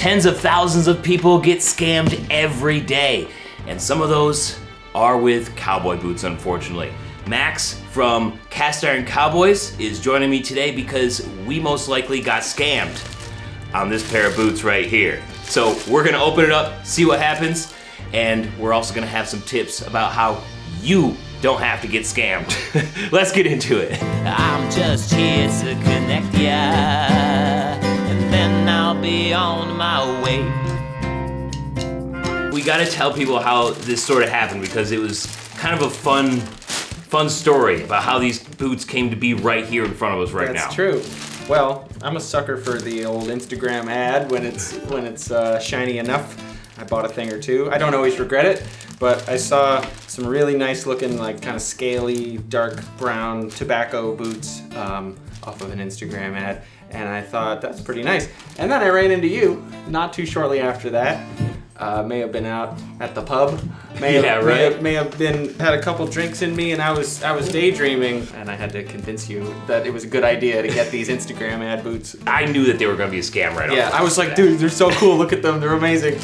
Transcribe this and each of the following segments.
Tens of thousands of people get scammed every day, and some of those are with cowboy boots, unfortunately. Max from Cast Iron Cowboys is joining me today because we most likely got scammed on this pair of boots right here. So we're gonna open it up, see what happens, and we're also gonna have some tips about how you don't have to get scammed. Let's get into it. I'm just here to connect ya, and then I'll be on my way. We gotta tell people how this sort of happened because it was kind of a fun story about how these boots came to be right here in front of us right now. That's true. Well, I'm a sucker for the old Instagram ad when it's shiny enough. I bought a thing or two. I don't always regret it, but I saw some really nice looking, like kind of scaly, dark brown tobacco boots off of an Instagram ad, and I thought that's pretty nice. And then I ran into you not too shortly after that. May have been out at the pub. May have been had a couple drinks in me, and I was daydreaming, and I had to convince you that it was a good idea to get these Instagram ad boots. I knew that they were gonna be a scam right off. Yeah, I was like, dude, they're so cool. Look at them, they're amazing.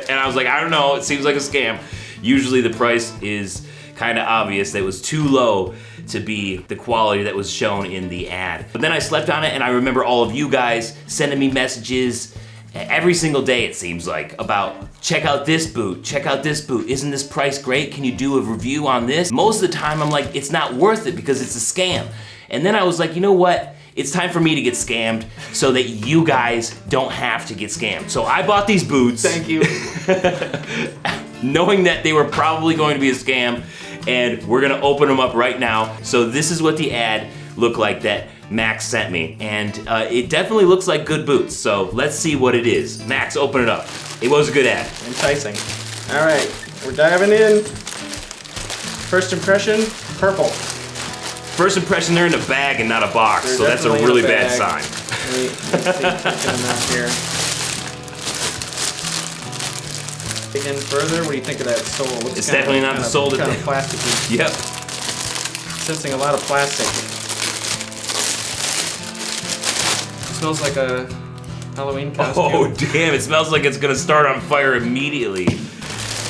And I was like, I don't know, it seems like a scam. Usually the price is kind of obvious that it was too low to be the quality that was shown in the ad. But then I slept on it, and I remember all of you guys sending me messages every single day, it seems like, about check out this boot, isn't this price great? Can you do a review on this? Most of the time I'm like, it's not worth it because it's a scam. And then I was like, you know what? It's time for me to get scammed so that you guys don't have to get scammed. So I bought these boots. Thank you. Knowing that they were probably going to be a scam, and we're gonna open them up right now. So this is what the ad looked like that Max sent me, and it definitely looks like good boots, so let's see what it is. Max, open it up. It was a good ad. Enticing. All right, we're diving in. First impression, purple. First impression, they're in a bag and not a box, so that's a really bad sign. Let's see if we can out here. Dig in further. What do you think of that sole? It's definitely not the sole that kind of plasticky. Yep. Sensing a lot of plastic. Smells like a Halloween costume. Oh damn, it smells like it's gonna start on fire immediately.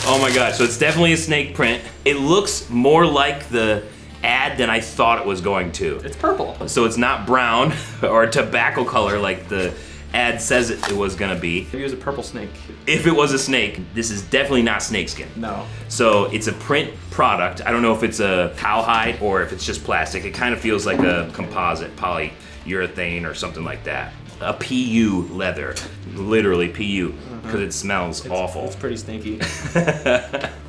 Oh my gosh, so it's definitely a snake print. It looks more like the ad than I thought it was going to. It's purple. So it's not brown or tobacco color like the ad says it was gonna be. Maybe it was a purple snake. If it was a snake, this is definitely not snakeskin. No. So it's a print product. I don't know if it's a cowhide or if it's just plastic. It kind of feels like a composite, polyurethane or something like that. A PU leather, literally PU, because it smells awful. It's pretty stinky.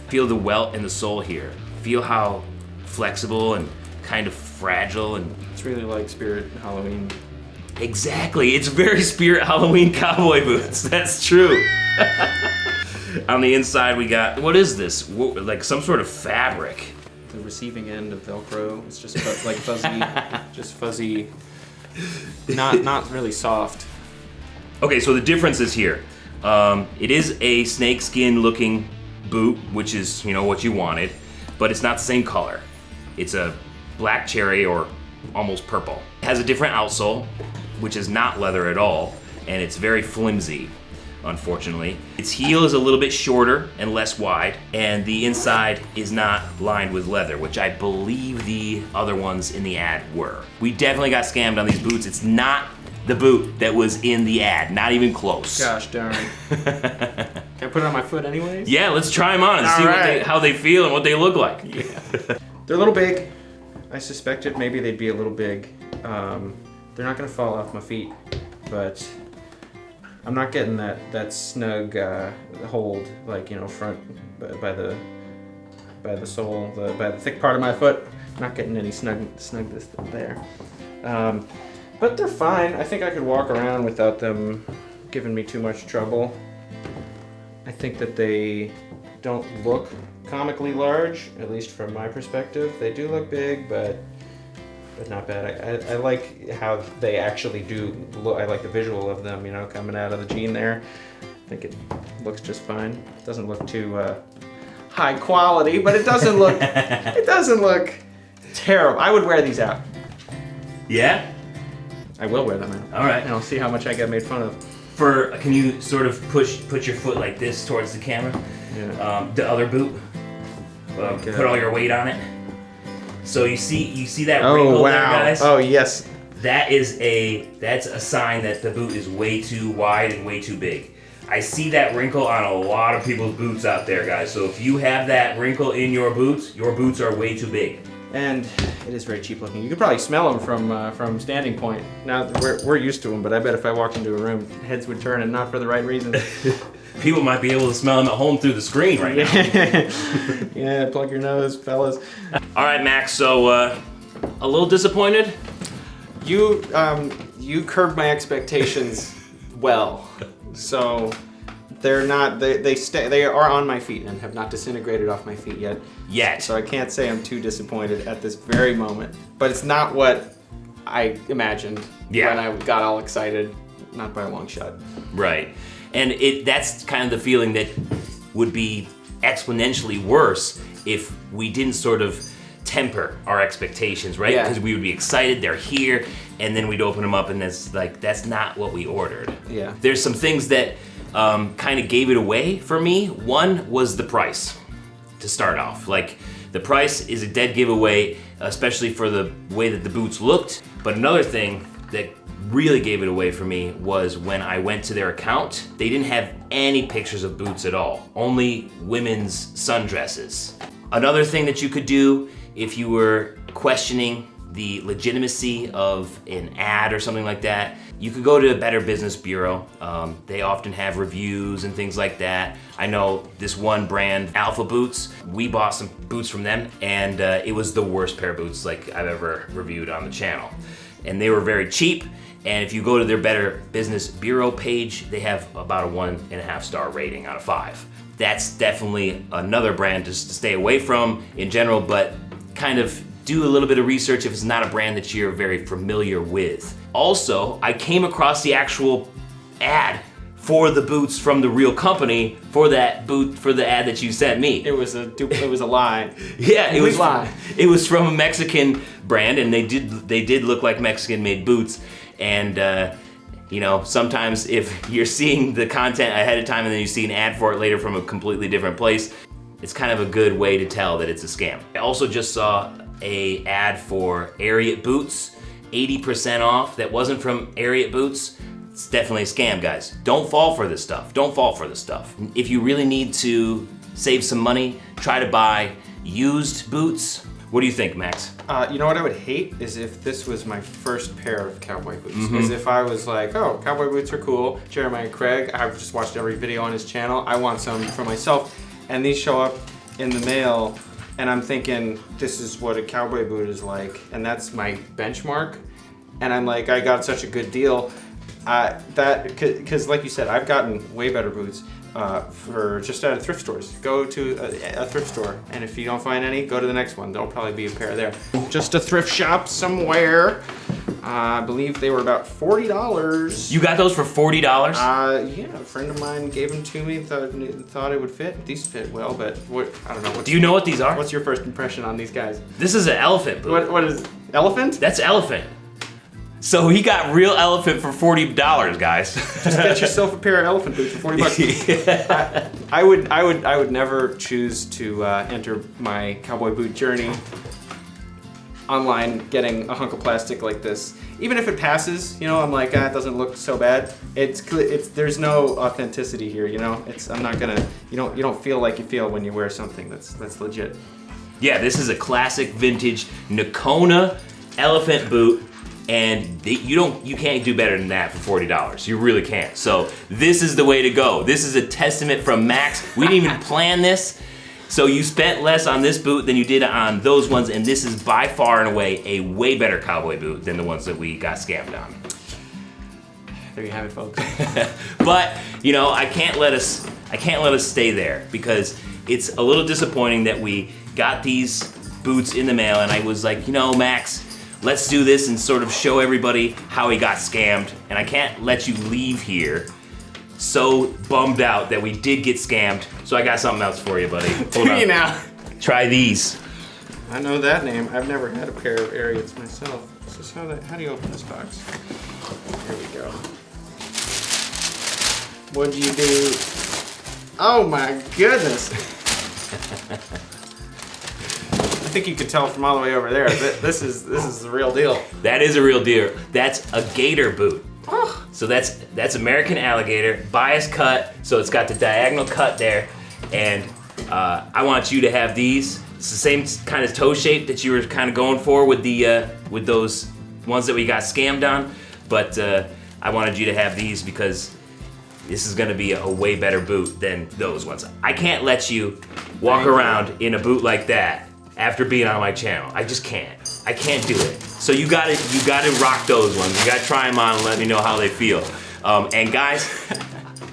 Feel the welt in the sole here. Feel how flexible and kind of fragile and... It's really like Spirit Halloween. Exactly, it's very Spirit Halloween cowboy boots, that's true. On the inside we got, what is this? Like some sort of fabric. The receiving end of Velcro. It's just like fuzzy, just fuzzy, not really soft. Okay, so the difference is here. It is a snakeskin looking boot, which is, you know, what you wanted, but it's not the same color. It's a black cherry or almost purple. It has a different outsole, which is not leather at all, and it's very flimsy, unfortunately. Its heel is a little bit shorter and less wide, and the inside is not lined with leather, which I believe the other ones in the ad were. We definitely got scammed on these boots. It's not the boot that was in the ad, not even close. Gosh darn. Can I put it on my foot anyways? Yeah, let's try them on and see how they feel and what they look like. Yeah. They're a little big. I suspected maybe they'd be a little big. They're not gonna fall off my feet, but I'm not getting that snug hold, like, you know, front by the sole, by the thick part of my foot. Not getting any snugness there. But they're fine. I think I could walk around without them giving me too much trouble. I think that they don't look comically large, at least from my perspective. They do look big, but not bad. I like how they actually do look. I like the visual of them, you know, coming out of the jean there. I think it looks just fine. It doesn't look too high quality, but it doesn't look terrible. I would wear these out. Yeah? I will wear them out. All right. And I'll see how much I get made fun of. can you sort of put your foot like this towards the camera? Yeah. The other boot. Put all your weight on it. So you see that wrinkle there, guys? Oh yes. That's a sign that the boot is way too wide and way too big. I see that wrinkle on a lot of people's boots out there, guys. So if you have that wrinkle in your boots are way too big. And it is very cheap looking. You could probably smell them from standing point. Now we're used to them, but I bet if I walked into a room, heads would turn, and not for the right reason. People might be able to smell them at home through the screen right now. Yeah, plug your nose, fellas. All right, Max. So a little disappointed. You curbed my expectations well, so they're not. They are on my feet and have not disintegrated off my feet yet. So I can't say I'm too disappointed at this very moment. But it's not what I imagined when I got all excited. Not by a long shot. Right, and that's kind of the feeling that would be exponentially worse if we didn't sort of temper our expectations, right? Because we would be excited, they're here, and then we'd open them up and that's not what we ordered. Yeah. There's some things that kind of gave it away for me. One was the price, to start off. Like, the price is a dead giveaway, especially for the way that the boots looked. But another thing that really gave it away for me was when I went to their account, they didn't have any pictures of boots at all, only women's sundresses. Another thing that you could do if you were questioning the legitimacy of an ad or something like that, you could go to a Better Business Bureau. They often have reviews and things like that. I know this one brand, Alpha Boots, we bought some boots from them, and it was the worst pair of boots like I've ever reviewed on the channel. And they were very cheap, and if you go to their Better Business Bureau page, they have about a 1.5 star rating out of 5. That's definitely another brand to stay away from in general, but kind of do a little bit of research if it's not a brand that you're very familiar with. Also, I came across the actual ad for the boots from the real company for the ad that you sent me. It was a lie. Yeah, it was from a Mexican brand, and they did look like Mexican-made boots. And you know, sometimes if you're seeing the content ahead of time and then you see an ad for it later from a completely different place, it's kind of a good way to tell that it's a scam. I also just saw an ad for Ariat boots, 80% off. That wasn't from Ariat boots. It's definitely a scam, guys. Don't fall for this stuff. Don't fall for this stuff. If you really need to save some money, try to buy used boots. What do you think, Max? You know what I would hate is if this was my first pair of cowboy boots. Is if I was like, oh, cowboy boots are cool. Jeremiah Craig, I've just watched every video on his channel. I want some for myself. And these show up in the mail, and I'm thinking, this is what a cowboy boot is like, and that's my benchmark. And I'm like, I got such a good deal. Because like you said, I've gotten way better boots for just at thrift stores. Go to a thrift store, and if you don't find any, go to the next one. There'll probably be a pair there. Just a thrift shop somewhere. I believe they were about $40. You got those for $40? Yeah, a friend of mine gave them to me. Thought it would fit. These fit well, but I don't know. Do you know what these are? What's your first impression on these guys? This is an elephant boot. What is elephant? That's elephant. So he got real elephant for $40, guys. Just get yourself a pair of elephant boots for $40. Yeah. I would never choose to enter my cowboy boot journey online getting a hunk of plastic like this. Even if it passes, you know, I'm like, it doesn't look so bad. There's no authenticity here, you know. I'm not gonna. You don't feel like you feel when you wear something that's legit. Yeah, this is a classic vintage Nakona elephant boot. And you can't do better than that for $40. You really can't. So this is the way to go. This is a testament from Max. We didn't even plan this. So you spent less on this boot than you did on those ones, and this is by far and away a way better cowboy boot than the ones that we got scammed on. There you have it, folks. But you know, I can't let us stay there, because it's a little disappointing that we got these boots in the mail, and I was like, you know, Max, let's do this and sort of show everybody how he got scammed. And I can't let you leave here so bummed out that we did get scammed. So I got something else for you, buddy. Hold on. Now. Try these. I know that name. I've never had a pair of Ariats myself. This is how do you open this box? Here we go. What'd you do? Oh my goodness. I think you could tell from all the way over there. This is the real deal. That is a real deal. That's a gator boot. So that's American alligator, bias cut, so it's got the diagonal cut there, and I want you to have these. It's the same kind of toe shape that you were kind of going for with the with those ones that we got scammed on, but I wanted you to have these because this is gonna be a way better boot than those ones. I can't let you walk around in a boot like that after being on my channel. I just can't. I can't do it. So you gotta rock those ones. You gotta try them on and let me know how they feel. And guys,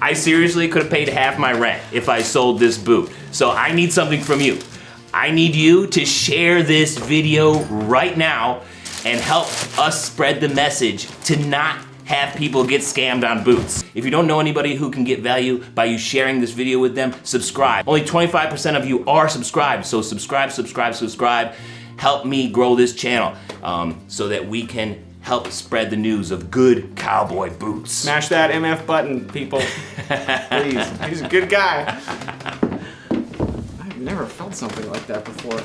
I seriously could have paid half my rent if I sold this boot. So I need something from you. I need you to share this video right now and help us spread the message to not have people get scammed on boots. If you don't know anybody who can get value by you sharing this video with them, subscribe. Only 25% of you are subscribed, so subscribe. Help me grow this channel so that we can help spread the news of good cowboy boots. Smash that MF button, people. Please. He's a good guy. I've never felt something like that before.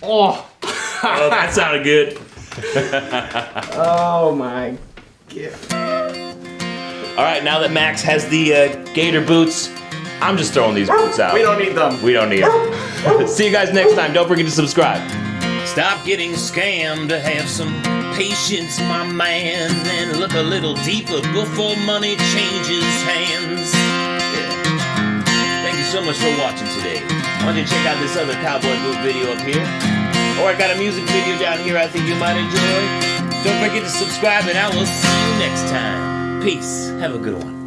Oh! Oh, that sounded good. Oh my god. All right, now that Max has the gator boots, I'm just throwing these boots out. We don't need them. We don't need them. See you guys next time. Don't forget to subscribe. Stop getting scammed, have some patience, my man, and look a little deeper before money changes hands. Yeah. Thank you so much for watching today. Why don't you check out this other cowboy boot video up here? Or I got a music video down here I think you might enjoy. Don't forget to subscribe, and I will see you next time. Peace. Have a good one.